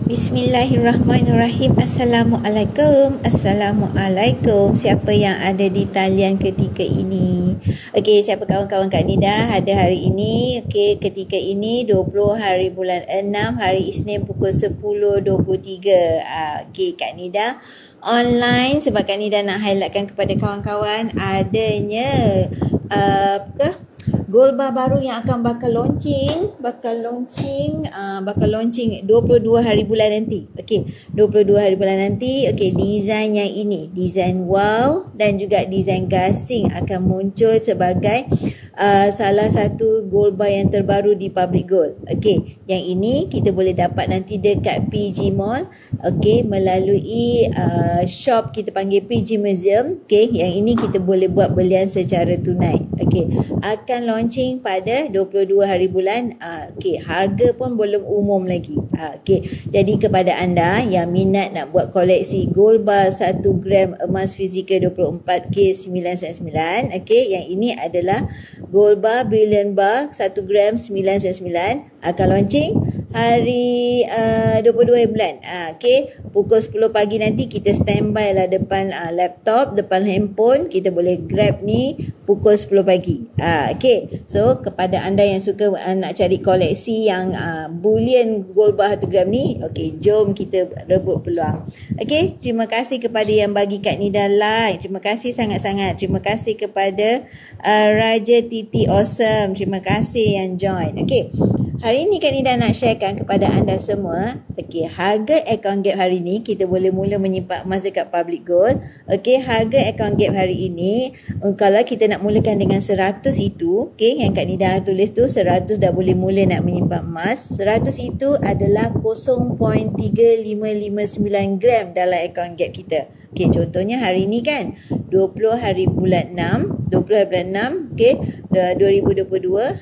Bismillahirrahmanirrahim. Assalamualaikum. Siapa yang ada di talian ketika ini? Okey, siapa kawan-kawan Kak Nida ada hari ini? Okey, ketika ini 20 hari bulan 6 hari Isnin pukul 10.23. Okey, Kak Nida online sebab Kak Nida nak highlightkan kepada kawan-kawan adanya Goalbar baru yang akan bakal launching 22 hari bulan nanti. Okey, 22 hari bulan nanti. Okey, design yang ini, design wow dan juga design gasing akan muncul sebagai salah satu goalbar yang terbaru di Public Gold. Okey, yang ini kita boleh dapat nanti dekat PG Mall. Okey, melalui shop kita panggil PG Museum. Okey, yang ini kita boleh buat belian secara tunai. Okey, akan launching pada 22 hari bulan. Okey, harga pun belum umum lagi. Okey, jadi kepada anda yang minat nak buat koleksi gold bar 1 gram emas fizikal 24K999, okey, yang ini adalah gold bar brilliant bar 1 gram 999 akan launching hari 22 hari bulan. Okey, pukul 10 pagi nanti kita standby lah depan laptop, depan handphone, kita boleh grab ni pukul 10 pagi. Okey, so kepada anda yang suka nak cari koleksi yang bullion gold bar 1 gram ni, okey, jom kita rebut peluang. Okey, terima kasih kepada yang bagi Kak Nida like. Terima kasih sangat-sangat. Terima kasih kepada Raja Titi Awesome. Terima kasih yang join. Okey, hari ini Kak Nida nak sharekan kepada anda semua, okey, harga account gap hari ini kita boleh mula menyimpan emas dekat Public Gold. Okey, harga account gap hari ini kalau kita nak mulakan dengan 100 itu, okey, yang Kak Nida tulis tu 100 dah boleh mula nak menyimpan emas. 100 itu adalah 0.3559 gram dalam account gap kita. Okey, contohnya hari ini kan 20 hari bulan 6, okey, 2022,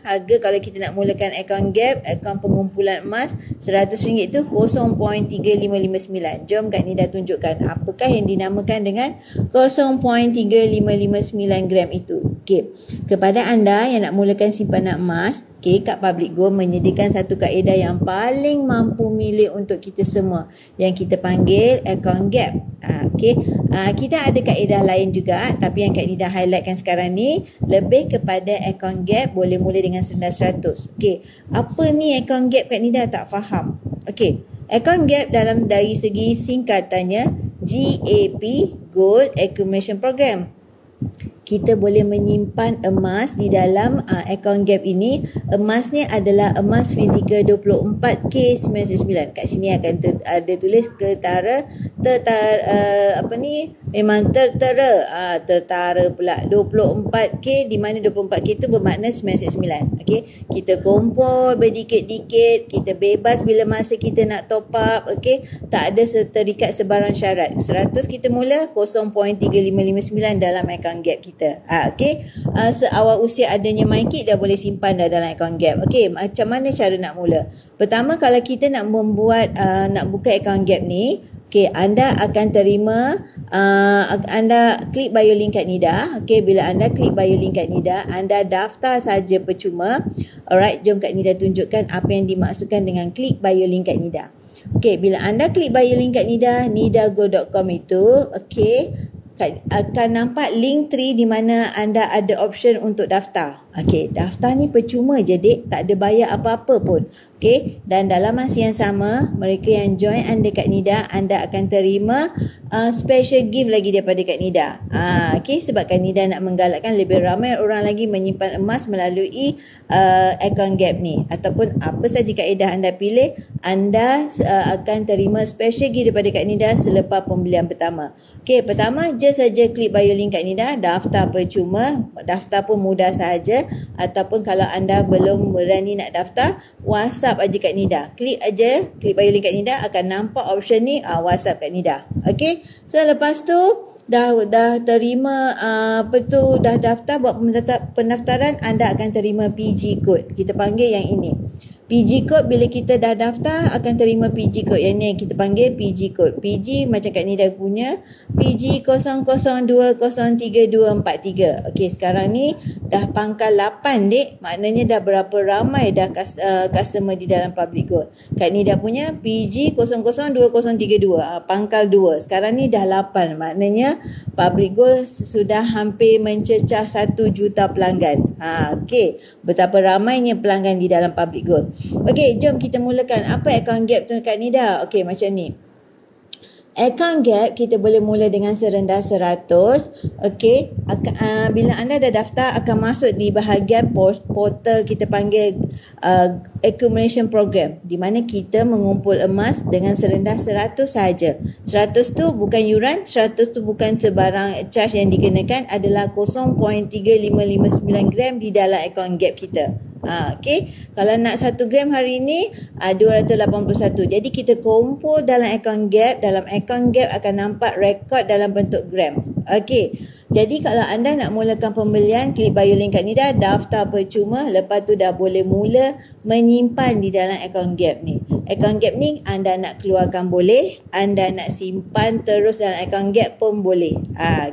harga kalau kita nak mulakan account gap, akaun pengumpulan emas RM100 tu 0.3559. Jom Kak Nida tunjukkan apakah yang dinamakan dengan 0.3559 gram itu. Okey, kepada anda yang nak mulakan simpanan emas, okey, Kak Public Gold menyediakan satu kaedah yang paling mampu milik untuk kita semua yang kita panggil account gap. Okey, kita ada kaedah lain juga, tapi yang Kak Nida highlightkan sekarang ni lebih kepada account gap boleh mula dengan rendah 100. Okey, apa ni account gap? Kak Nida tak faham. Okey, account gap dari segi singkatannya GAP, Gold Accumulation Program. Kita boleh menyimpan emas di dalam account gap ini. Emasnya adalah emas fizikal 24K99. Kat sini akan ada tulis tertara pula 24K, di mana 24K itu bermakna 999. Okey, kita kumpul berdikit-dikit, kita bebas bila masa kita nak top up. Okey, tak ada terikat sebarang syarat. 100 kita mula, 0.3559 dalam account gap kita. Okey, seawal usia adanya MyKit dah boleh simpan dah dalam account gap. Okey, macam mana cara nak mula? Pertama, kalau kita nak membuat nak buka account gap ni, okey, anda akan terima anda klik bio link Kak Nida. Okey, bila anda klik bio link Kak Nida, anda daftar saja percuma. Alright, jom Kak Nida tunjukkan apa yang dimaksudkan dengan klik bio link Kak Nida. Okey, bila anda klik bio link Kak Nida, nidago.com itu, okey, akan nampak link tree di mana anda ada option untuk daftar. Okey, daftar ni percuma je dik, tak ada bayar apa-apa pun. Okey, dan dalam masa yang sama, mereka yang join anda Kak Nida, anda akan terima special gift lagi daripada Kak Nida. Okey, sebab Kak Nida nak menggalakkan lebih ramai orang lagi menyimpan emas melalui account gap ni. Ataupun apa saja kaedah anda pilih, anda akan terima special gift daripada Kak Nida selepas pembelian pertama. Okey, pertama just saja klik bio link Kak Nida, daftar percuma, daftar pun mudah sahaja. Ataupun kalau anda belum berani nak daftar, WhatsApp aja Kak Nida. Klik bio link Kak Nida, akan nampak option ni, WhatsApp Kak Nida. Okey, so lepas tu dah terima dah daftar buat pendaftaran, anda akan terima PG code. Kita panggil yang ini. PG code bila kita dah daftar akan terima PG code. Yang ni yang kita panggil PG code. PG macam Kak Nida punya PG 00203243. Okey, sekarang ni dah pangkal 8 dek. Maknanya dah berapa ramai dah customer di dalam Public Gold. Kak Nida punya PG 002032, pangkal 2. Sekarang ni dah 8. Maknanya Public Gold sudah hampir mencecah 1 juta pelanggan. Okey, betapa ramainya pelanggan di dalam Public Gold. Okey, jom kita mulakan. Apa account gap tu Kak Nida? Okey, macam ni. Account gap kita boleh mula dengan serendah 100. Okey, bila anda dah daftar akan masuk di bahagian portal kita panggil accumulation program, di mana kita mengumpul emas dengan serendah 100 saja. 100 tu bukan yuran, 100 tu bukan sebarang charge yang dikenakan, adalah 0.3559 gram di dalam account gap kita. Okey, kalau nak 1 gram hari ni 281. Jadi kita kumpul dalam account gap. Dalam account gap akan nampak rekod dalam bentuk gram. Okey, jadi kalau anda nak mulakan pembelian, klik bio link Kak Nida, daftar percuma, lepas tu dah boleh mula menyimpan di dalam account gap ni. Account gap ni anda nak keluarkan boleh, anda nak simpan terus dalam account gap pun boleh.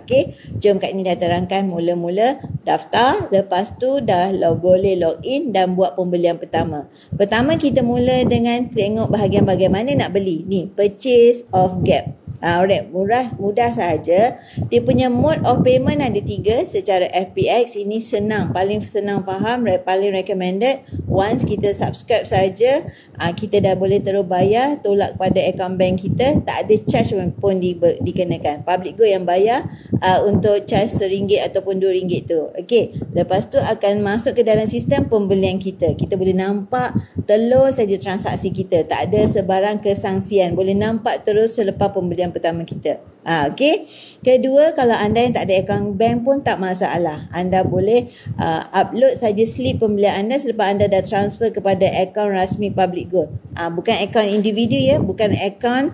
Okey, jom Kak Nida terangkan mula-mula daftar, lepas tu dah boleh login dan buat pembelian pertama. Pertama kita mula dengan tengok bahagian bagaimana nak beli. Ni, purchase of gap. Alright, mudah saja. Dia punya mode of payment ada 3 secara FPX. Ini senang, paling senang faham, paling recommended. Once kita subscribe saja, kita dah boleh terus bayar, tolak pada account bank kita, tak ada charge pun dikenakan. Public Gold yang bayar untuk charge RM1 ataupun RM2 tu. Okey, lepas tu akan masuk ke dalam sistem pembelian kita. Kita boleh nampak telur saja transaksi kita, tak ada sebarang kesangsian. Boleh nampak terus selepas pembelian pertama kita. Okey. Kedua, kalau anda yang tak ada akaun bank pun tak masalah. Anda boleh upload saja slip pembelian anda selepas anda dah transfer kepada akaun rasmi Public Gold. Bukan akaun individu ya, bukan akaun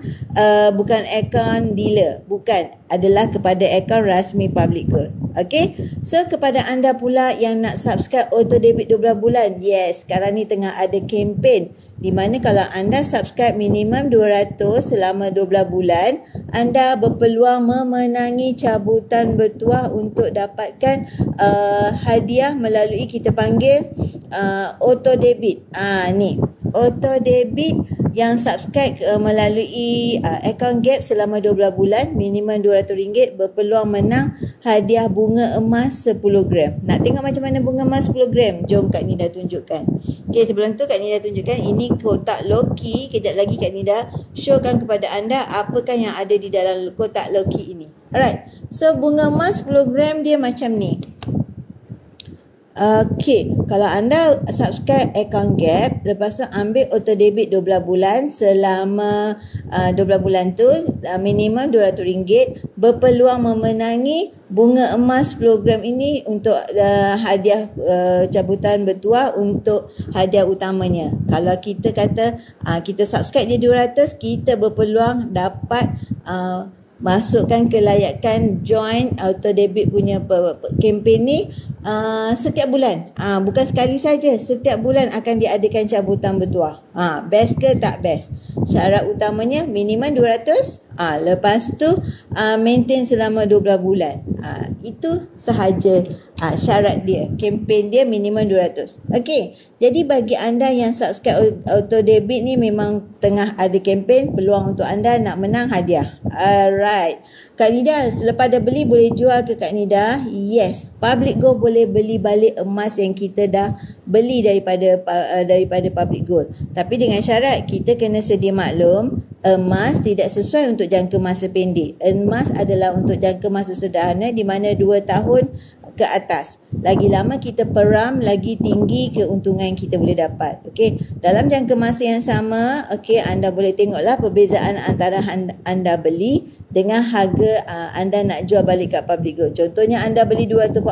dealer, bukan, adalah kepada akaun rasmi Public Gold. Okey. So kepada anda pula yang nak subscribe auto debit 12 bulan, yes, sekarang ni tengah ada kempen di mana kalau anda subscribe minimum 200 selama 12 bulan, anda berpeluang memenangi cabutan bertuah untuk dapatkan hadiah melalui kita panggil auto debit. Ni auto debit yang subscribe melalui account gap selama 12 bulan minimum RM200 berpeluang menang hadiah bunga emas 10 gram. Nak tengok macam mana bunga emas 10 gram? Jom Kak Nida tunjukkan. Okey, sebelum tu Kak Nida tunjukkan ini kotak loki. Kejap lagi Kak Nida showkan kepada anda apakah yang ada di dalam kotak loki ini. Alright, so bunga emas 10 gram dia macam ni. Okey, kalau anda subscribe account gap, lepas tu ambil auto debit 12 bulan, selama 12 bulan tu minimum RM200, berpeluang memenangi bunga emas 10 gram ini untuk hadiah cabutan bertuah untuk hadiah utamanya. Kalau kita kata kita subscribe je 200, kita berpeluang dapat masukkan kelayakan join auto debit punya kempen ni setiap bulan. Bukan sekali saja, setiap bulan akan diadakan cabutan bertuah. Best ke tak best? Syarat utamanya minimum 200. Lepas tu maintain selama 12 bulan. Itu sahaja syarat dia. Kempen dia minimum 200. Okey. Jadi bagi anda yang subscribe auto debit ni memang tengah ada kempen, peluang untuk anda nak menang hadiah. Alright. Kak Nida selepas dah beli boleh jual ke Kak Nida? Yes. Public Gold boleh beli balik emas yang kita dah beli daripada Public Gold. Tapi dengan syarat kita kena sedia maklum, emas tidak sesuai untuk jangka masa pendek. Emas adalah untuk jangka masa sederhana di mana 2 tahun ke atas. Lagi lama kita peram, lagi tinggi keuntungan kita boleh dapat. Okey, dalam jangka masa yang sama, okey, anda boleh tengoklah perbezaan antara anda beli dengan harga anda nak jual balik kat Public Gold. Contohnya anda beli 240,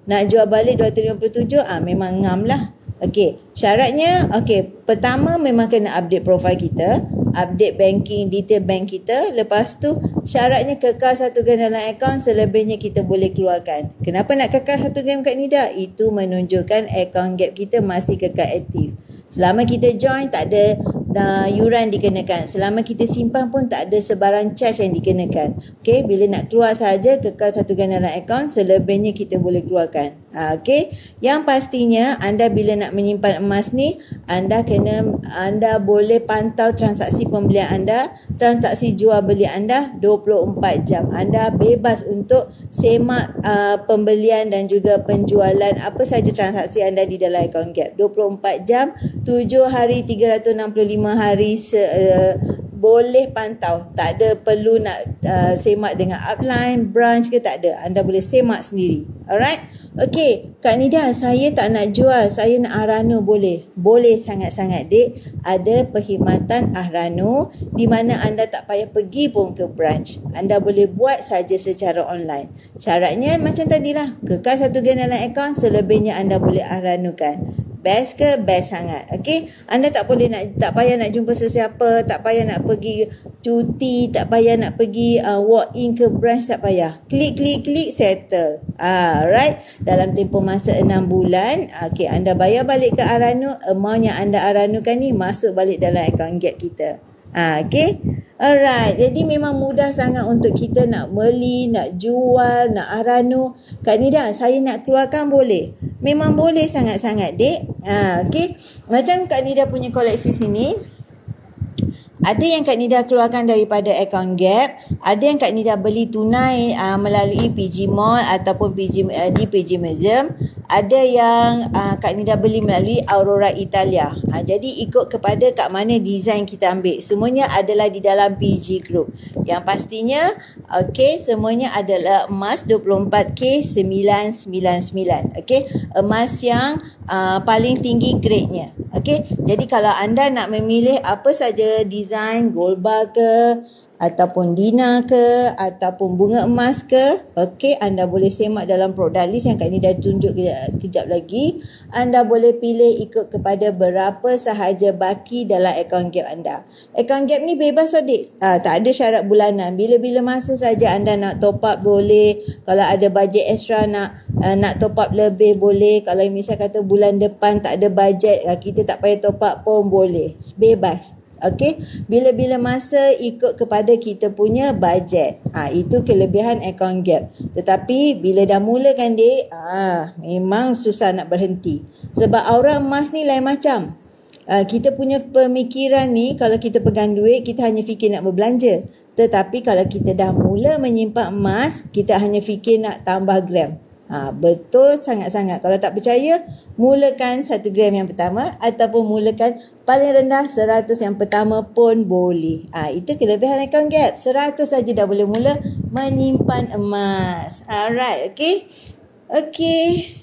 nak jual balik 257, memang ngam lah. Okey, syaratnya, okey, pertama memang kena update profil kita, update banking, detail bank kita. Lepas tu syaratnya kekal 1 gram dalam akaun, selebihnya kita boleh keluarkan. Kenapa nak kekal 1 gram Kak Nida? Itu menunjukkan akaun gap kita masih kekal aktif. Selama kita join tak ada yuran dikenakan. Selama kita simpan pun tak ada sebarang charge yang dikenakan. Okey, bila nak keluar sahaja kekal RM1 dalam akaun, selebihnya kita boleh keluarkan. Okey, yang pastinya anda bila nak menyimpan emas ni, anda boleh pantau transaksi pembelian anda, transaksi jual beli anda 24 jam. Anda bebas untuk semak pembelian dan juga penjualan apa saja transaksi anda di dalam akaun Gap. 24 jam, 7 hari 365 hari boleh pantau. Tak ada perlu nak semak dengan upline, branch ke, tak ada. Anda boleh semak sendiri. Alright? Okey, Kak Nida, saya tak nak jual, saya nak Ahrano boleh? Boleh sangat-sangat, Dek. Ada perkhidmatan Ahrano di mana anda tak payah pergi pun ke branch. Anda boleh buat saja secara online. Syaratnya macam tadilah, kekal RM1 dalam akaun, selebihnya anda boleh Ahranokan. Best ke? Best sangat. Okey, anda tak payah nak jumpa sesiapa, tak payah nak pergi cuti, tak payah nak pergi walk in ke branch, tak payah. Klik settle. Right? Dalam tempoh masa 6 bulan, okey, anda bayar balik ke Ahrano, amount yang anda Ahranokan ni masuk balik dalam akaun Gap kita. Okey. Alright, jadi memang mudah sangat untuk kita nak beli, nak jual, nak Ahrano. Kak Nida, saya nak keluarkan boleh? Memang boleh sangat-sangat, Dek. Okey. Macam Kak Nida punya koleksi sini, ada yang Kak Nida keluarkan daripada akaun Gap, ada yang Kak Nida beli tunai melalui PG Mall ataupun di PG Museum, ada yang Kak Nida beli melalui Aurora Italia. Jadi ikut kepada kat mana design kita ambil. Semuanya adalah di dalam PG Group. Yang pastinya, okey, semuanya adalah emas 24K 999. Okey, emas yang paling tinggi grade-nya. Okey, jadi kalau anda nak memilih apa saja design, gold bar ke, ataupun dina ke, ataupun bunga emas ke, okey, anda boleh semak dalam produk list yang Kak Nida tunjuk kejap lagi. Anda boleh pilih ikut kepada berapa sahaja baki dalam akaun Gap anda. Akaun Gap ni bebas, adik. Tak ada syarat bulanan. Bila-bila masa saja anda nak top up boleh. Kalau ada bajet extra nak top up lebih boleh. Kalau misal kata bulan depan tak ada bajet, kita tak payah top up pun boleh. Bebas. Okey, bila-bila masa ikut kepada kita punya bajet. Itu kelebihan akaun Gap. Tetapi bila dah mulakan, Dek, memang susah nak berhenti. Sebab aura emas ni lain macam. Kita punya pemikiran ni, kalau kita pegang duit, kita hanya fikir nak berbelanja. Tetapi kalau kita dah mula menyimpan emas, kita hanya fikir nak tambah gram. Betul sangat-sangat. Kalau tak percaya, mulakan 1 gram yang pertama ataupun mulakan paling rendah 100 yang pertama pun boleh. Itu kelebihan akaun Gap. 100 saja dah boleh mula menyimpan emas. Alright, okey. Okey.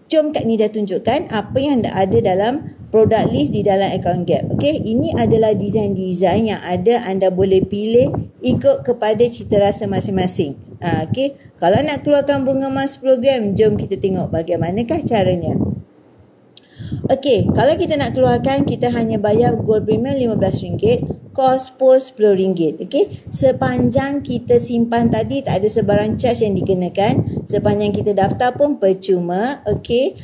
Jom Kak Nida tunjukkan apa yang ada dalam product list di dalam akaun Gap. Okey, ini adalah design-design yang ada, anda boleh pilih ikut kepada cita rasa masing-masing. Okey, kalau nak keluarkan bunga emas 10 gram, jom kita tengok bagaimanakah caranya. Okey, kalau kita nak keluarkan, kita hanya bayar gold premium RM15, kos pos RM10. Okey, sepanjang kita simpan tadi tak ada sebarang charge yang dikenakan. Sepanjang kita daftar pun percuma. Okey,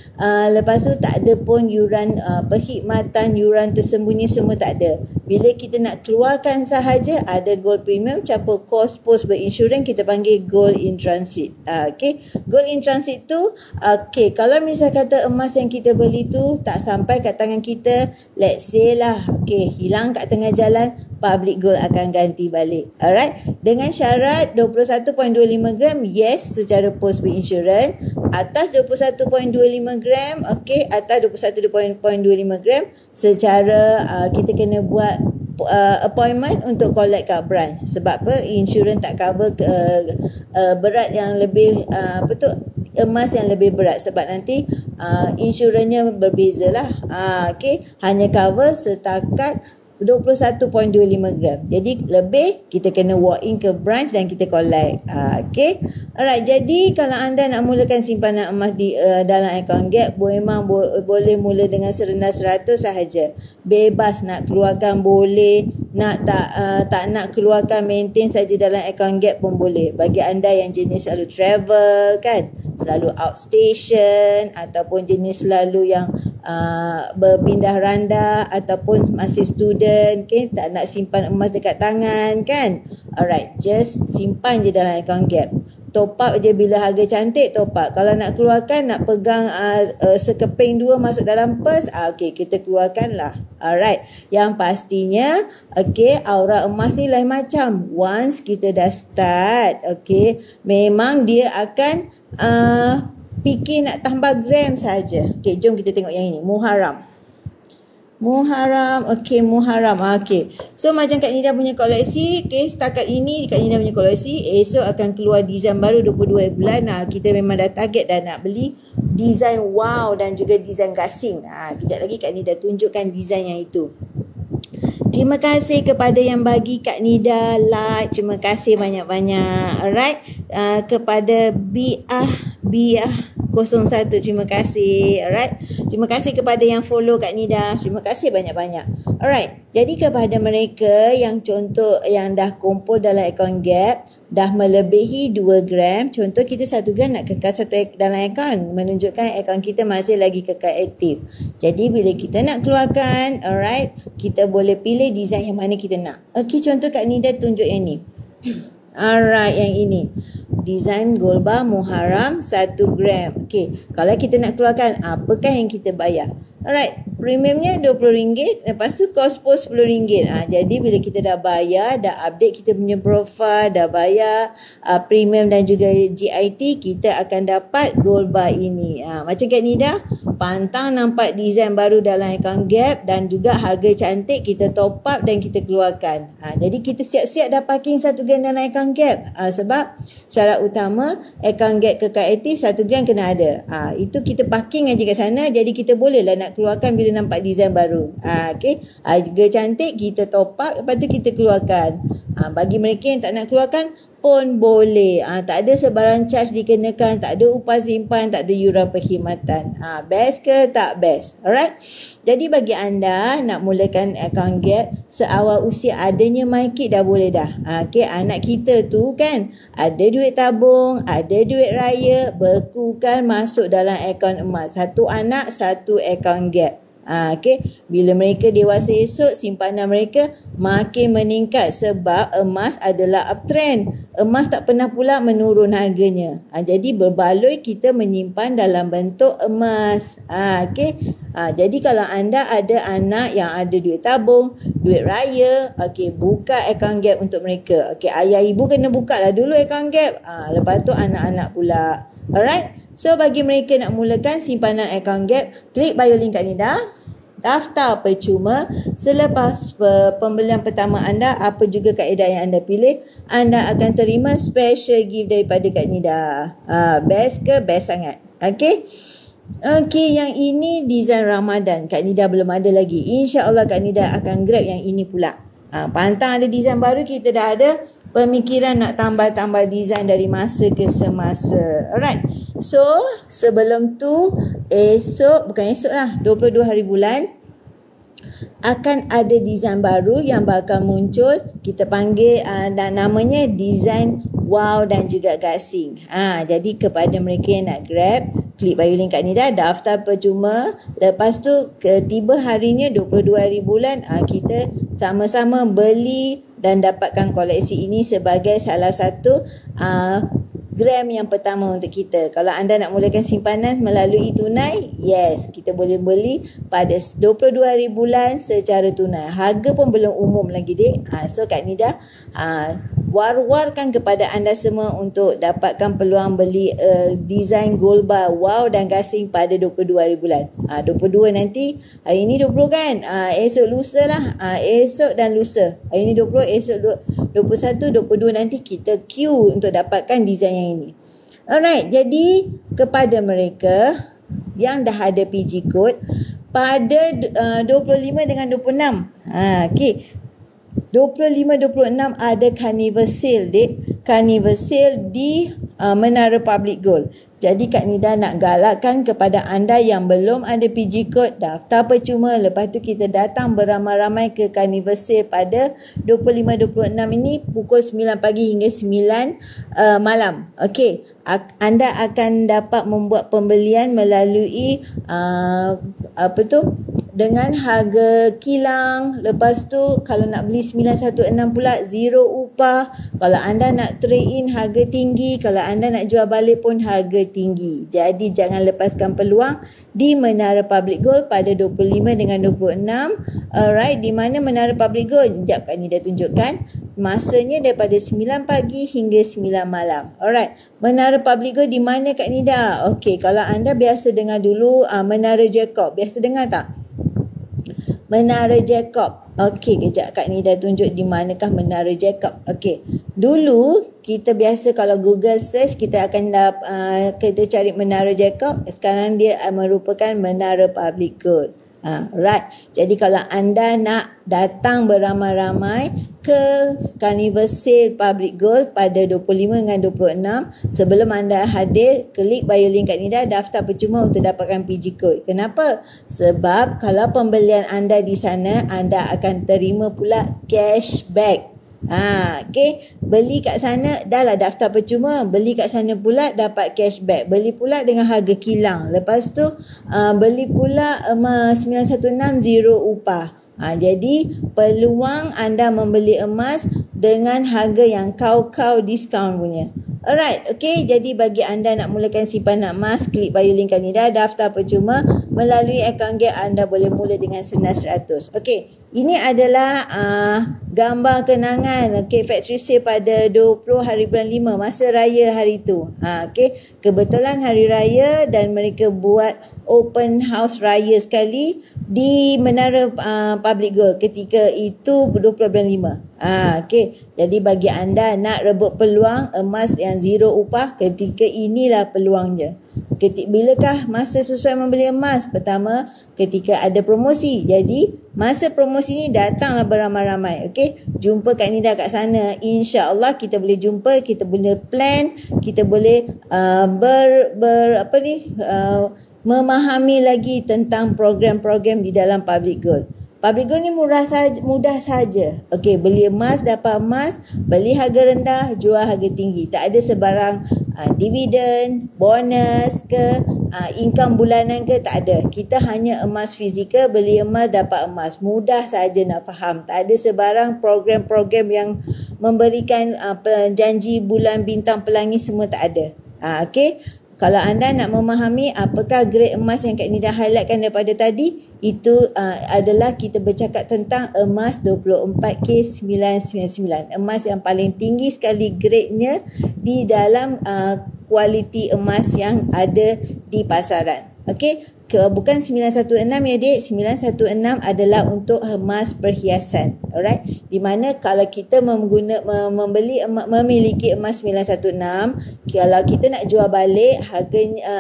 lepas tu tak ada pun yuran perkhidmatan, yuran tersembunyi, semua tak ada. Bila kita nak keluarkan sahaja, ada gold premium campur kos pos berinsurans, kita panggil gold in transit. Okey, gold in transit tu, okey, kalau misal kata emas yang kita beli tu tak sampai kat tangan kita, let's say lah, okey, hilang kat tengah jalan, public gold akan ganti balik. Alright, dengan syarat 21.25 gram, yes, secara post berinsurans. Atas 21.25 gram, okey, atas 21.25 gram, secara kita kena buat appointment untuk collect kat branch. Sebab apa? Insurans tak cover berat yang lebih emas yang lebih berat. Sebab nanti insurannya berbeza lah. Okey, hanya cover setakat 21.25 gram. Jadi lebih kita kena walk in ke branch dan kita collect. Okey. Alright, jadi kalau anda nak mulakan simpanan emas di dalam akaun Gap, memang boleh mula dengan serendah 100 sahaja. Bebas nak keluarkan boleh, nak tak nak keluarkan maintain saja dalam akaun Gap pun boleh. Bagi anda yang jenis selalu travel kan, selalu outstation ataupun jenis selalu yang berpindah randah ataupun masih student, okay, tak nak simpan emas dekat tangan kan. Alright, just simpan je dalam account Gap. Top up je bila harga cantik, top up. Kalau nak keluarkan, nak pegang sekeping dua masuk dalam purse, okay, kita keluarkan lah. Alright, yang pastinya, okay, aura emas ni lain macam. Once kita dah start, okay, memang dia akan fikir nak tambah gram saja. Okay, jom kita tengok yang ini, Muharram. Okay, Muharram. Okay, so macam Kak Nida punya koleksi, okay, setakat ini Kak Nida punya koleksi, esok akan keluar design baru 22 bulan. Kita memang dah target dah nak beli design wow dan juga design gasing. Kejap lagi Kak Nida tunjukkan design yang itu. Terima kasih kepada yang bagi Kak Nida like. Terima kasih banyak-banyak. Alright. Kepada Biah 01, terima kasih. Alright. Terima kasih kepada yang follow Kak Nida. Terima kasih banyak-banyak. Alright. Jadi kepada mereka yang contoh yang dah kumpul dalam akaun Gap, dah melebihi 2 gram, contoh kita 1 gram nak kekal dalam akaun, menunjukkan akaun kita masih lagi kekal aktif. Jadi bila kita nak keluarkan, alright, kita boleh pilih design yang mana kita nak. Okey, contoh Kak Nida tunjuk yang ni. Alright, yang ini. Design gold bar Muharram 1 gram. Okey, kalau kita nak keluarkan, apakah yang kita bayar? Alright, premiumnya RM20, lepas tu cost post RM10. Jadi bila kita dah bayar, dah update kita punya profile, dah bayar premium dan juga GIT, kita akan dapat gold bar ini. Macam Kak Nida, pantang nampak design baru dalam akaun Gap dan juga harga cantik, kita top up dan kita keluarkan. Jadi kita siap-siap dah parking 1 gram dalam akaun Gap. Sebab syarat utama akaun Gap kekal aktif 1 gram kena ada. Itu kita parking aja kat sana, jadi kita bolehlah nak keluarkan bila nampak design baru. Okay, harga cantik kita top up, lepas tu kita keluarkan. Bagi mereka yang tak nak keluarkan pun boleh. Tak ada sebarang charge dikenakan, tak ada upah simpan, tak ada yuran perkhidmatan. Best ke tak best? Alright. Jadi bagi anda nak mulakan akaun Gap seawal usia, adanya MyKit dah boleh dah. Okay, anak kita tu kan ada duit tabung, ada duit raya, bekukan masuk dalam akaun emas. Satu anak, satu akaun Gap. Okay, bila mereka dewasa esok, simpanan mereka makin meningkat sebab emas adalah uptrend. Emas tak pernah pula menurun harganya. Jadi berbaloi kita menyimpan dalam bentuk emas. Okay, jadi kalau anda ada anak yang ada duit tabung, duit raya, okay, buka akaun Gap untuk mereka. Okay, ayah ibu kena buka lah dulu akaun Gap. Lepas tu anak-anak pula. Alright. So bagi mereka nak mulakan simpanan akaun Gap, klik bio link Kak Nida. Daftar percuma. Selepas pembelian pertama anda, apa juga kaedah yang anda pilih, anda akan terima special gift daripada Kak Nida. Best ke? Best sangat. Okay. Okay, yang ini design Ramadan. Kak Nida belum ada lagi. InsyaAllah Kak Nida akan grab yang ini pula. Pantang ada design baru, kita dah ada pemikiran nak tambah-tambah design dari masa ke semasa. Alright. So, sebelum tu, bukan esok lah, 22 hari bulan, akan ada design baru yang bakal muncul. Kita panggil dan namanya design wow dan juga gasing. Jadi kepada mereka yang nak grab, klik bio link Kak Nida, daftar percuma. Lepas tu tiba harinya 22 hari bulan, kita sama-sama beli dan dapatkan koleksi ini sebagai salah satu gram yang pertama untuk kita. Kalau anda nak mulakan simpanan melalui tunai, yes, kita boleh beli pada 22 hari bulan secara tunai. Harga pun belum umum lagi, dek. So Kak Nida war-warkan kepada anda semua untuk dapatkan peluang beli design gold bar wow dan gasing pada 22 hari bulan. 22 nanti, hari ni 20 kan, esok lusa lah, esok dan lusa. Hari ni 20, esok 21, 22 nanti kita queue untuk dapatkan design yang ini. Alright, jadi kepada mereka yang dah ada PG code pada 25 dengan 26. Okay, 25-26 ada carnival sale, dek. Carnival sale di Menara Public Gold. Jadi Kak Nida nak galakkan kepada anda yang belum ada PG code, daftar percuma. Lepas tu kita datang beramai-ramai ke carnival sale pada 25-26 ini pukul 9 pagi hingga 9 malam. Okey, anda akan dapat membuat pembelian melalui dengan harga kilang. Lepas tu kalau nak beli 916 pula zero upah. Kalau anda nak trade in harga tinggi, kalau anda nak jual balik pun harga tinggi. Jadi jangan lepaskan peluang di Menara Public Gold pada 25 dengan 26. Alright, di mana Menara Public Gold? Sekejap Kak Nida tunjukkan. Masanya daripada 9 pagi hingga 9 malam. Alright, Menara Public Gold di mana Kak Nida? Okey, kalau anda biasa dengar dulu Menara Jacob. Biasa dengar tak? Menara Jacob. Okey, kejap Kak Nida tunjuk di manakah Menara Jacob. Okey. Dulu kita biasa kalau Google search kita akan kita cari Menara Jacob. Sekarang dia merupakan Menara Public Gold. Right. Jadi kalau anda nak datang beramai-ramai ke Carnival Sale Public Gold pada 25 dengan 26, sebelum anda hadir, klik bio link Kak Nida, daftar percuma untuk dapatkan PG Code. Kenapa? Sebab kalau pembelian anda di sana, anda akan terima pula cashback. Okay. Beli kat sana dah lah daftar percuma, beli kat sana pula dapat cashback, beli pula dengan harga kilang, lepas tu beli pula emas 916 zero upah. Jadi peluang anda membeli emas dengan harga yang kau diskaun punya. Alright, okay. Jadi bagi anda nak mulakan simpanan emas, klik bio link Kak Nida, daftar percuma. Melalui akaun Gate anda boleh mula dengan senang 100. Okay. Ini adalah gambar kenangan factory sale pada 20 hari bulan 5 masa raya hari tu. Okay. Kebetulan hari raya dan mereka buat open house raya sekali di Menara Public Gold ketika itu 20 bulan 5. Okay. Jadi bagi anda nak rebut peluang emas yang zero upah, ketika inilah peluangnya. Bilakah masa sesuai membeli emas? Pertama, ketika ada promosi. Jadi, masa promosi ni datanglah beramai-ramai. Okey, jumpa Kak Nida kat sana. InsyaAllah kita boleh jumpa, kita boleh plan, kita boleh memahami lagi tentang program-program di dalam Public Gold. Public Gold ni mudah saja. Okey, beli emas dapat emas, beli harga rendah, jual harga tinggi. Tak ada sebarang dividen, bonus ke, income bulanan ke, tak ada. Kita hanya emas fizikal, beli emas dapat emas. Mudah saja nak faham. Tak ada sebarang program-program yang memberikan janji bulan bintang pelangi, semua tak ada. Okey. Kalau anda nak memahami apakah grade emas yang Kak Nida highlightkan daripada tadi, itu adalah kita bercakap tentang emas 24K999. Emas yang paling tinggi sekali grade-nya di dalam kualiti emas yang ada di pasaran. Okey. Bukan 916 ya dek, 916 adalah untuk emas perhiasan. Alright. Di mana kalau kita memiliki emas 916, kalau kita nak jual balik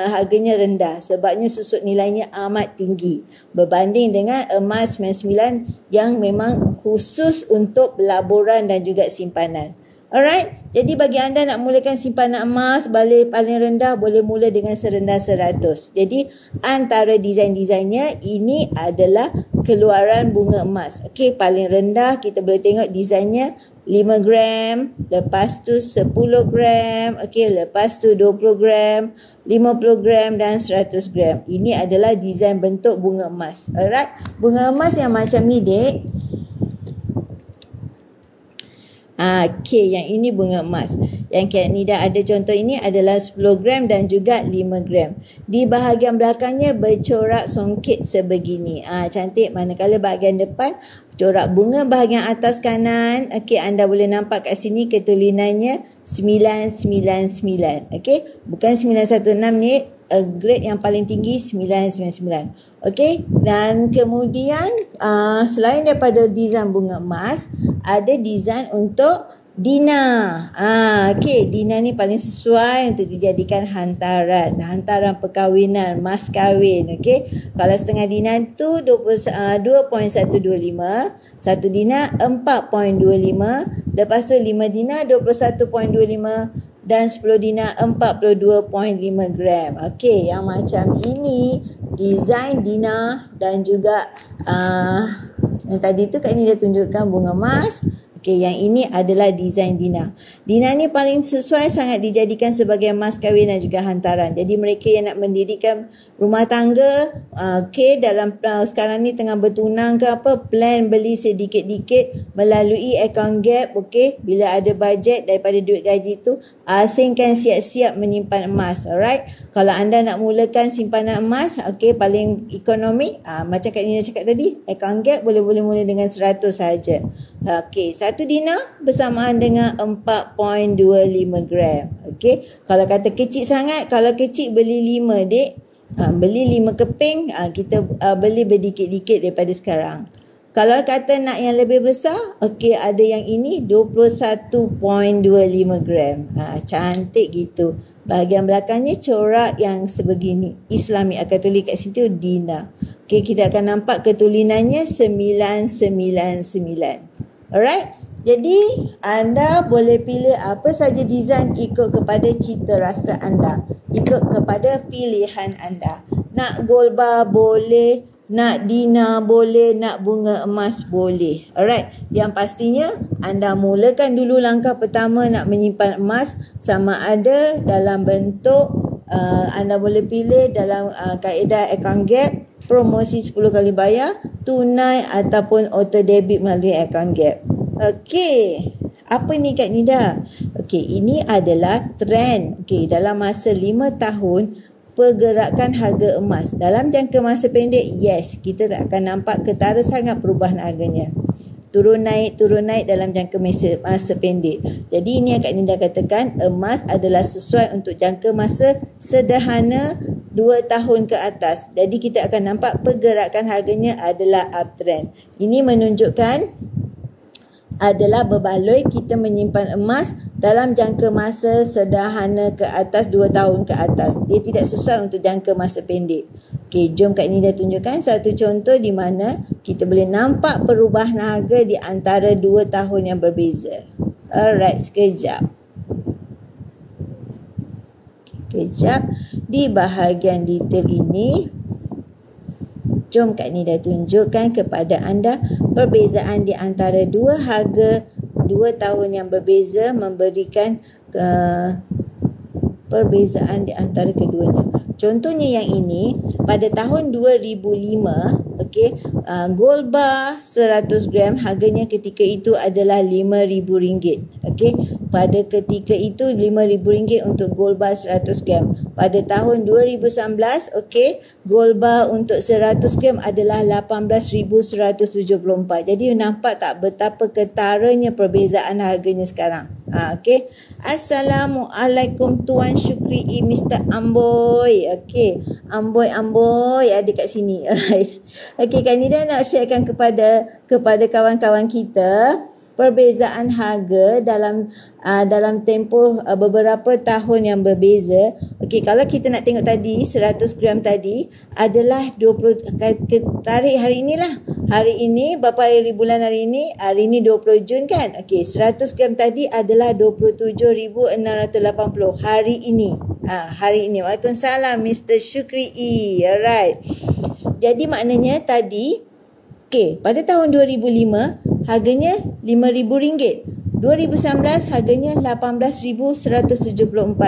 harganya rendah sebabnya susut nilainya amat tinggi berbanding dengan emas 99 yang memang khusus untuk pelaburan dan juga simpanan. Alright, jadi bagi anda nak mulakan simpanan emas paling rendah, boleh mula dengan serendah 100. Jadi antara design-desainnya, ini adalah keluaran bunga emas. Okey, paling rendah kita boleh tengok desainnya 5 gram, lepas tu 10 gram, okey, lepas tu 20 gram, 50 gram dan 100 gram. Ini adalah desain bentuk bunga emas. Alright, bunga emas yang macam ni dek. Okey, yang ini bunga emas. Yang Kak Nida ada contoh ini adalah 10 gram dan juga 5 gram. Di bahagian belakangnya bercorak songket sebegini. Cantik, manakala bahagian depan corak bunga bahagian atas kanan. Okey, anda boleh nampak kat sini ketulinannya 999. Okey, bukan 916 ni. Grade yang paling tinggi 999. Okey, dan kemudian selain daripada desain bunga emas, ada desain untuk Dina. Okey, Dina ni paling sesuai untuk dijadikan hantaran perkahwinan, mas kahwin. Okey, kalau setengah Dina tu 2.125, satu Dina 4.25, lepas tu 5 Dina 21.25 dan 10 Dina 42.5 gram. Okey, yang macam ini desain Dina dan juga yang tadi tu Kak Nida tunjukkan bunga emas. Okey, yang ini adalah design Dina. Dina ni paling sesuai sangat dijadikan sebagai mas kahwin dan juga hantaran. Jadi mereka yang nak mendirikan rumah tangga, okey, dalam sekarang ni tengah bertunang ke apa, plan beli sedikit-dikit melalui account gap, okey. Bila ada bajet daripada duit gaji tu, asingkan siap-siap menyimpan emas. Alright. Kalau anda nak mulakan simpanan emas, okey, paling ekonomi, macam Kak Nina cakap tadi, account gap boleh mula dengan 100 saja. Okey, satu Dina bersamaan dengan 4.25 gram. Okey, kalau kata kecil sangat, kalau kecil beli 5 dek. Beli 5 keping, kita beli berdikit-dikit daripada sekarang. Kalau kata nak yang lebih besar, okey, ada yang ini 21.25 gram. Cantik gitu. Bahagian belakangnya corak yang sebegini. Islamic Katolik kat situ Dina. Okey, kita akan nampak ketulinannya 999. Alright. Jadi anda boleh pilih apa saja design ikut kepada cita rasa anda, ikut kepada pilihan anda. Nak gold bar boleh, nak Dina boleh, nak bunga emas boleh. Alright. Yang pastinya anda mulakan dulu langkah pertama nak menyimpan emas, sama ada dalam bentuk anda boleh pilih dalam kaedah account gap, promosi 10 kali bayar, tunai ataupun auto debit melalui account gap. Okey. Apa ni Kak Nida? Okey, ini adalah trend. Okey, dalam masa 5 tahun pergerakan harga emas. Dalam jangka masa pendek, yes, kita tak akan nampak ketara sangat perubahan harganya. Turun naik dalam jangka masa pendek. Jadi ini yang Kak Nida katakan, emas adalah sesuai untuk jangka masa sederhana 2 tahun ke atas. Jadi kita akan nampak pergerakan harganya adalah uptrend. Ini menunjukkan adalah berbaloi kita menyimpan emas dalam jangka masa sederhana ke atas 2 tahun ke atas. Dia tidak sesuai untuk jangka masa pendek. Okey, jom Kak Nida tunjukkan satu contoh di mana kita boleh nampak perubahan harga di antara 2 tahun yang berbeza. Alright, sekejap. Kejap. Di bahagian detail ini, jom Kak Nida tunjukkan kepada anda perbezaan di antara dua harga 2 tahun yang berbeza, memberikan perbezaan di antara keduanya. Contohnya yang ini, pada tahun 2005, okey, gold bar 100 gram harganya ketika itu adalah RM5,000. Okey, pada ketika itu RM5,000 untuk gold bar 100 gram. Pada tahun 2019, okey, gold bar untuk 100 gram adalah RM18,174. Jadi nampak tak betapa ketaranya perbezaan harganya sekarang. Okey. Assalamualaikum Tuan Syukri Mr. Amboy. Okey. Amboy ada kat sini. Alright. Okey, Kak Nida nak sharekan kepada kawan-kawan kita perbezaan harga dalam tempoh beberapa tahun yang berbeza. Okey, kalau kita nak tengok tadi 100 gram tadi adalah 20, tarik hari inilah. Hari ini berapa hari bulan hari ini? Hari ini 20 Jun kan? Okey, 100 gram tadi adalah 27,680 hari ini. Hari ini. Waalaikumsalam Mr. Syukri. Alright. Jadi maknanya tadi, okey, pada tahun 2005 harganya RM5,000. 2019 harganya RM18,174.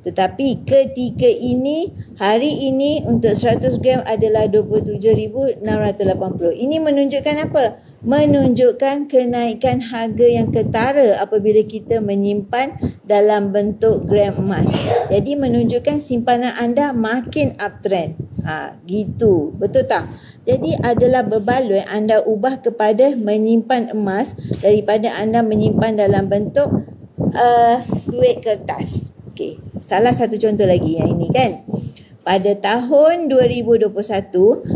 Tetapi ketika ini, hari ini untuk 100 gram adalah 27,680. Ini menunjukkan apa? Menunjukkan kenaikan harga yang ketara apabila kita menyimpan dalam bentuk gram emas. Jadi menunjukkan simpanan anda makin uptrend. Gitu. Betul tak? Jadi adalah berbaloi anda ubah kepada menyimpan emas daripada anda menyimpan dalam bentuk duit kertas. Okey, salah satu contoh lagi yang ini kan. Pada tahun 2021,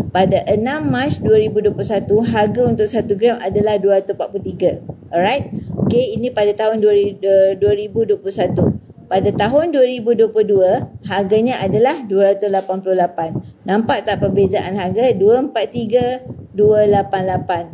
pada 6 Mac 2021, harga untuk 1 gram adalah 243. Alright? Okey, ini pada tahun 2021. Pada tahun 2022, harganya adalah 288. Nampak tak perbezaan harga? 243, 288.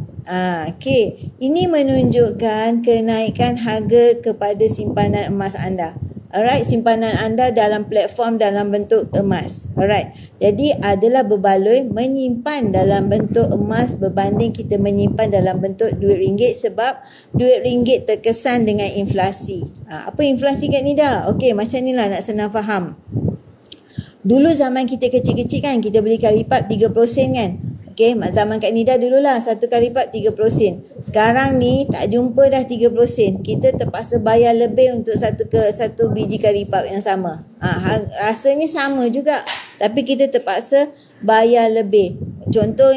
Okey. Ini menunjukkan kenaikan harga kepada simpanan emas anda. Alright, simpanan anda dalam platform dalam bentuk emas. Alright. Jadi adalah berbaloi menyimpan dalam bentuk emas berbanding kita menyimpan dalam bentuk duit ringgit, sebab duit ringgit terkesan dengan inflasi. Apa inflasi Kak Nida? Okey, macam ni lah nak senang faham. Dulu zaman kita kecil-kecil kan, kita beli karipap 3% kan. Okey, zaman Kak Nida dululah satu karipap 3%. Sekarang ni tak jumpa dah 3%. Kita terpaksa bayar lebih untuk satu biji karipap yang sama. Rasanya sama juga, tapi kita terpaksa bayar lebih. Contoh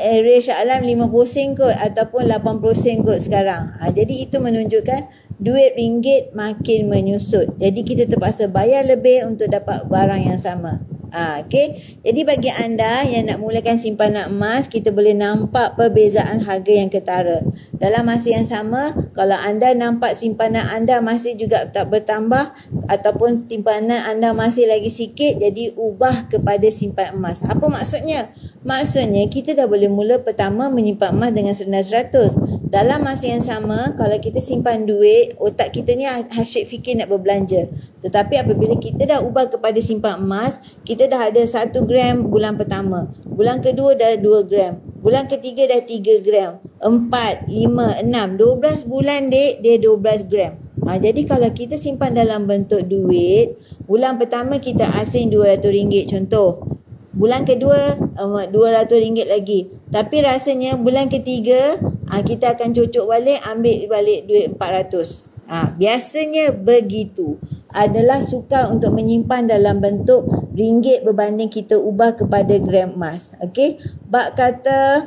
area Shah Alam 50 kot ataupun 80 kot sekarang. Jadi itu menunjukkan duit ringgit makin menyusut. Jadi kita terpaksa bayar lebih untuk dapat barang yang sama. Okey. Jadi bagi anda yang nak mulakan simpanan emas, kita boleh nampak perbezaan harga yang ketara. Dalam masa yang sama, kalau anda nampak simpanan anda masih juga tak bertambah ataupun simpanan anda masih lagi sikit, jadi ubah kepada simpan emas. Apa maksudnya? Maksudnya kita dah boleh mula pertama menyimpan emas dengan senilai 100. Dalam masa yang sama, kalau kita simpan duit, otak kita ni asyik fikir nak berbelanja. Tetapi apabila kita dah ubah kepada simpan emas, kita dah ada 1 gram bulan pertama. Bulan kedua dah 2 gram. Bulan ketiga dah 3 gram. 4, 5, 6. 12 bulan dek, dia 12 gram. Jadi kalau kita simpan dalam bentuk duit, bulan pertama kita asing RM200 contoh. Bulan kedua RM200 lagi. Tapi rasanya bulan ketiga kita akan cocok balik, ambil balik duit 400. Biasanya begitu. Adalah sukar untuk menyimpan dalam bentuk ringgit berbanding kita ubah kepada gram emas. Okey. Bak kata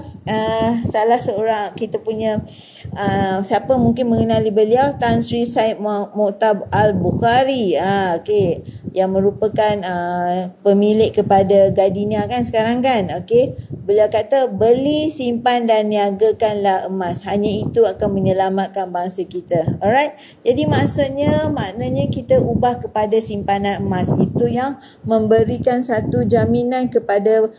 salah seorang kita punya siapa mungkin mengenali beliau, Tan Sri Said Mu'tab Al-Bukhari. Okey, yang merupakan pemilik kepada Gardenia kan sekarang kan. Okey. Beliau kata beli, simpan dan niagakanlah emas. Hanya itu akan menyelamatkan bangsa kita. Alright. Jadi maknanya kita ubah kepada simpanan emas. Itu yang memberikan satu jaminan kepada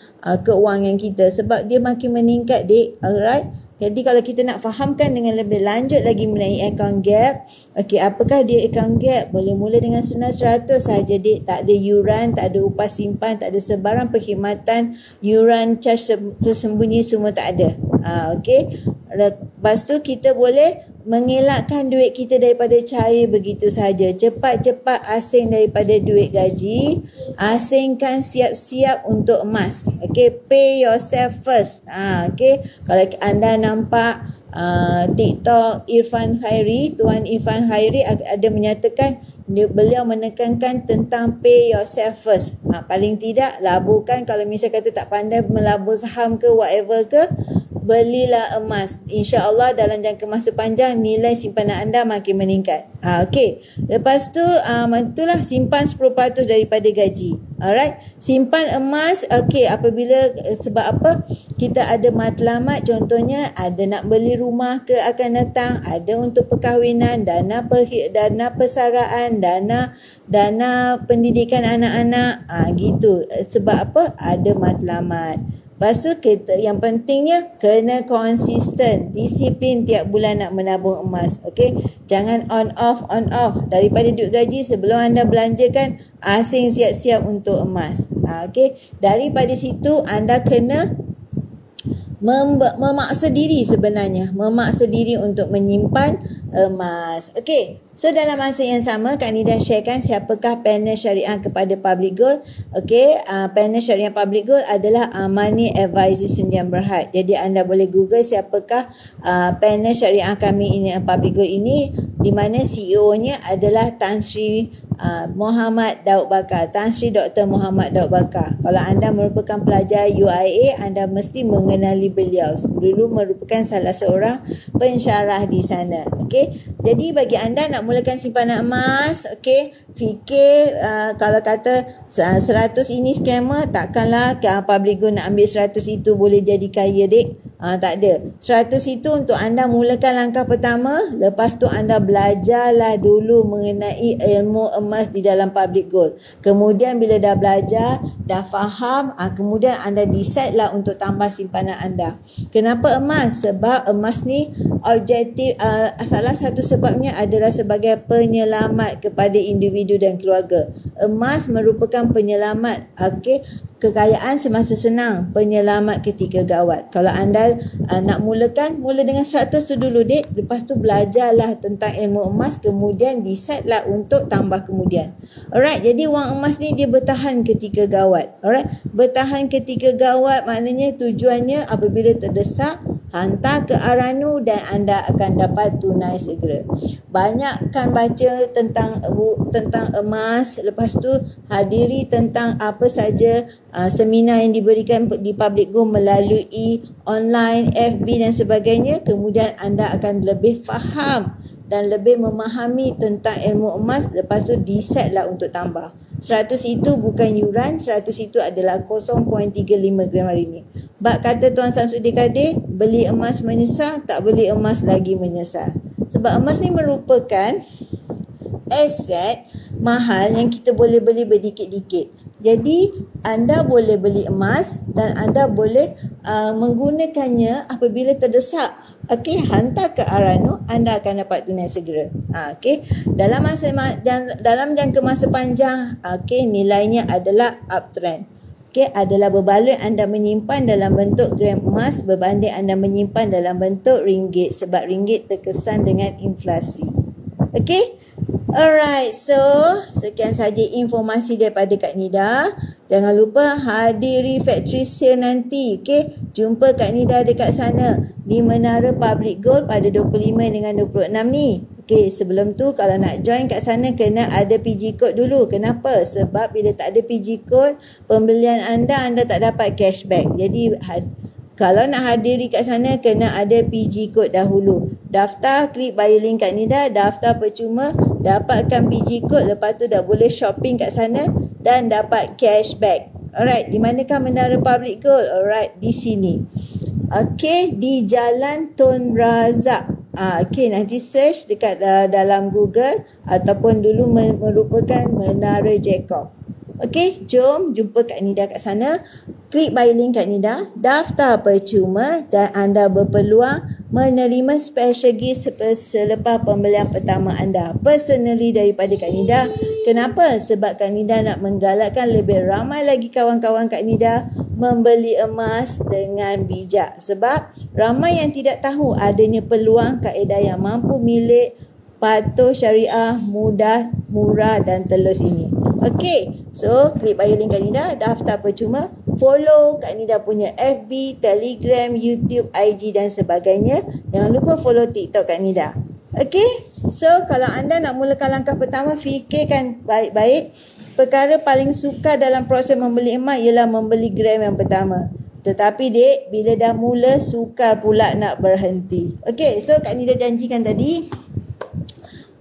keuangan kita. Sebab dia makin meningkat dek. Alright. Jadi kalau kita nak fahamkan dengan lebih lanjut lagi mengenai account gap. Okey, apakah dia account gap? Boleh mula dengan senilai 100 sahaja dek. Tak ada yuran, tak ada upah simpan, tak ada sebarang perkhidmatan, yuran, charge tersembunyi semua tak ada. Okey. Lepas tu kita boleh mengelakkan duit kita daripada cair begitu saja. Cepat-cepat asing daripada duit gaji, asingkan siap-siap untuk emas. Okay, pay yourself first. Okay, kalau anda nampak TikTok Irfan Khairi, Tuan Irfan Khairi ada menyatakan beliau menekankan tentang pay yourself first. Paling tidak laburkan, kalau misal kata tak pandai melabur saham ke whatever ke, belilah emas. InsyaAllah dalam jangka masa panjang nilai simpanan anda makin meningkat. Okey. Lepas tu itulah simpan 10% daripada gaji. Alright. Simpan emas. Okey, apabila sebab apa? Kita ada matlamat, contohnya ada nak beli rumah ke akan datang, ada untuk perkahwinan, dana persaraan, dana pendidikan anak-anak, gitu. Sebab apa? Ada matlamat. Lepas tu yang pentingnya kena konsisten, disiplin tiap bulan nak menabung emas. Okey, jangan on off. Daripada duit gaji sebelum anda belanjakan, asing siap-siap untuk emas. Okey, daripada situ anda kena memaksa diri sebenarnya, memaksa diri untuk menyimpan emas. Okey. So dalam masa yang sama, Kak Nida sharekan siapakah panel syariah kepada Public Gold. Okey, panel syariah Public Gold adalah Money Advisor Sendian Berhad. Jadi anda boleh google siapakah panel syariah kami ini, Public Gold ini, di mana CEO-nya adalah Tan Sri Muhammad Daud Bakar, Tan Sri Dr. Muhammad Daud Bakar. Kalau anda merupakan pelajar UIA, anda mesti mengenali beliau. Dulu merupakan salah seorang pensyarah di sana. Okey, jadi bagi anda nak mulakan simpanan emas, okey, fikir kalau kata 100 ini scammer, takkanlah Public Gold nak ambil 100 itu boleh jadi kaya dek. Tak ada. 100 itu untuk anda mulakan langkah pertama. Lepas tu anda belajarlah dulu mengenai ilmu emas di dalam public gold. Kemudian bila dah belajar, dah faham, kemudian anda decide lah untuk tambah simpanan anda. Kenapa emas? Sebab emas ni objektif, salah satu sebabnya adalah sebagai penyelamat kepada individu dan keluarga. Emas merupakan penyelamat, kekayaan semasa senang, penyelamat ketika gawat. Kalau anda nak mulakan, mula dengan 100 tu dulu dek, lepas tu belajarlah tentang ilmu emas, kemudian decide lah untuk tambah kemudian. Alright, jadi wang emas ni dia bertahan ketika gawat. Alright, bertahan ketika gawat maknanya tujuannya apabila terdesak, hantar ke Aranu dan anda akan dapat tunai segera. Banyakkan baca tentang emas, lepas tu hadiri tentang apa saja seminar yang diberikan di public gold melalui online, FB dan sebagainya. Kemudian anda akan lebih faham dan lebih memahami tentang ilmu emas. Lepas tu decide lah untuk tambah. 100 itu bukan yuran, 100 itu adalah 0.35 gram hari ini. Bak kata Tuan Samsudin Kadir, beli emas menyesal, tak beli emas lagi menyesal. Sebab emas ni merupakan aset mahal yang kita boleh beli berdikit-dikit. Jadi anda boleh beli emas dan anda boleh menggunakannya apabila terdesak. Hantar ke Aranu, anda akan dapat tunai segera. Dalam jangka masa panjang, nilainya adalah uptrend. Adalah berbalik anda menyimpan dalam bentuk gram emas berbanding anda menyimpan dalam bentuk ringgit, sebab ringgit terkesan dengan inflasi. Alright, so sekian saja informasi daripada Kak Nida. Jangan lupa hadiri factory sale nanti. Jumpa Kak Nida dekat sana di Menara Public Gold pada 25 dengan 26 ni. Sebelum tu kalau nak join kat sana kena ada PG code dulu. Kenapa? Sebab bila tak ada PG code, pembelian anda tak dapat cashback. Jadi kalau nak hadiri kat sana kena ada PG code dahulu. Daftar, klik bio link Kak Nida, daftar percuma, dapatkan PG code, lepas tu dah boleh shopping kat sana dan dapat cashback. Alright, di manakah Menara Public Gold? Alright, di sini. Di Jalan Tun Razak. Nanti search dekat dalam Google ataupun dulu merupakan Menara Jacob. Jom jumpa Kak Nida kat sana. Klik bio link Kak Nida, daftar percuma dan anda berpeluang menerima special gift selepas pembelian pertama anda. Personally daripada Kak Nida. Kenapa? Sebab Kak Nida nak menggalakkan lebih ramai lagi kawan-kawan Kak Nida membeli emas dengan bijak. Sebab ramai yang tidak tahu adanya peluang kaedah yang mampu milik patuh syariah, mudah, murah dan telus ini. So klik bio link Kak Nida, daftar percuma, follow Kak Nida punya FB, Telegram, YouTube, IG dan sebagainya. Jangan lupa follow TikTok Kak Nida. So kalau anda nak mulakan langkah pertama, fikirkan baik-baik. Perkara paling sukar dalam proses membeli emas ialah membeli gram yang pertama. Tetapi dek, bila dah mula, sukar pula nak berhenti. So Kak Nida janjikan tadi,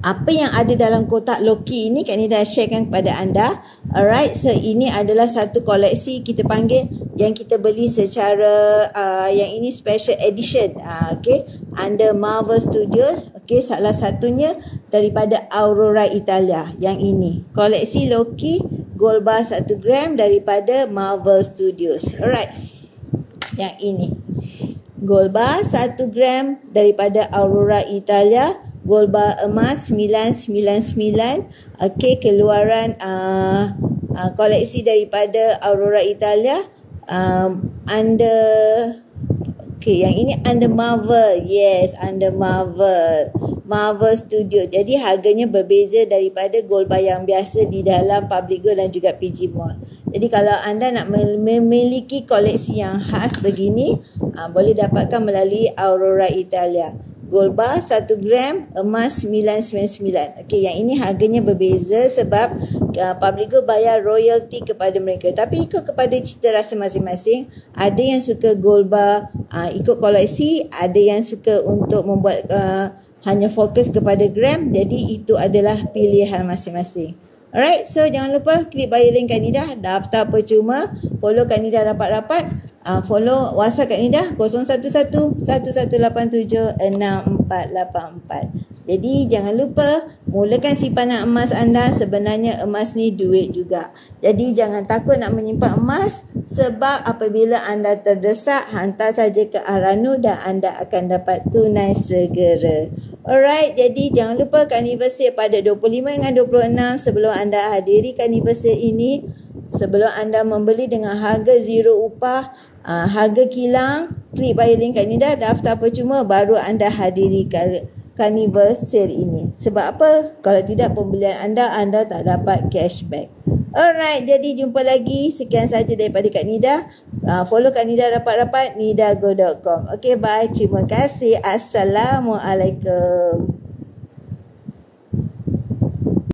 apa yang ada dalam kotak Loki ini Kak Nida sharekan kepada anda. Alright, so ini adalah satu koleksi kita panggil yang kita beli secara yang ini special edition. Under Marvel Studios. Salah satunya daripada Aurora Italia. Yang ini koleksi Loki gold bar 1 gram daripada Marvel Studios. Alright, yang ini gold bar 1 gram daripada Aurora Italia. Gold bar emas 999. Keluaran koleksi daripada Aurora Italia. Under yang ini under Marvel. Yes, under Marvel Studio. Jadi harganya berbeza daripada gold bar yang biasa di dalam Public Gold dan juga PG Mall. Jadi kalau anda nak memiliki koleksi yang khas begini, boleh dapatkan melalui Aurora Italia. Gold bar 1 gram, emas 999. Yang ini harganya berbeza sebab Public Gold bayar royalty kepada mereka. Tapi ikut kepada cita rasa masing-masing. Ada yang suka gold bar ikut koleksi, ada yang suka untuk membuat hanya fokus kepada gram. Jadi itu adalah pilihan masing-masing. Alright, so jangan lupa klik bio link Kak Nida, daftar percuma, follow Kak Nida rapat-rapat, follow WhatsApp Kak Nida 011 1187 6484. Jadi jangan lupa mulakan simpanan emas anda. Sebenarnya emas ni duit juga. Jadi jangan takut nak menyimpan emas, sebab apabila anda terdesak, hantar saja ke Aranu dan anda akan dapat tunai segera. Alright, jadi jangan lupa Carnival pada 25 dengan 26 sebelum anda hadiri Carnival ini. Sebelum anda membeli dengan harga zero upah, harga kilang, klik via link kat Nida, daftar percuma, baru anda hadiri Carnival Sale ini. Sebab apa? Kalau tidak pembelian anda tak dapat cashback. Alright, jadi jumpa lagi. Sekian saja daripada Kak Nida. Follow Kak Nida rapat-rapat, nidago.com. Okay, bye. Terima kasih. Assalamualaikum.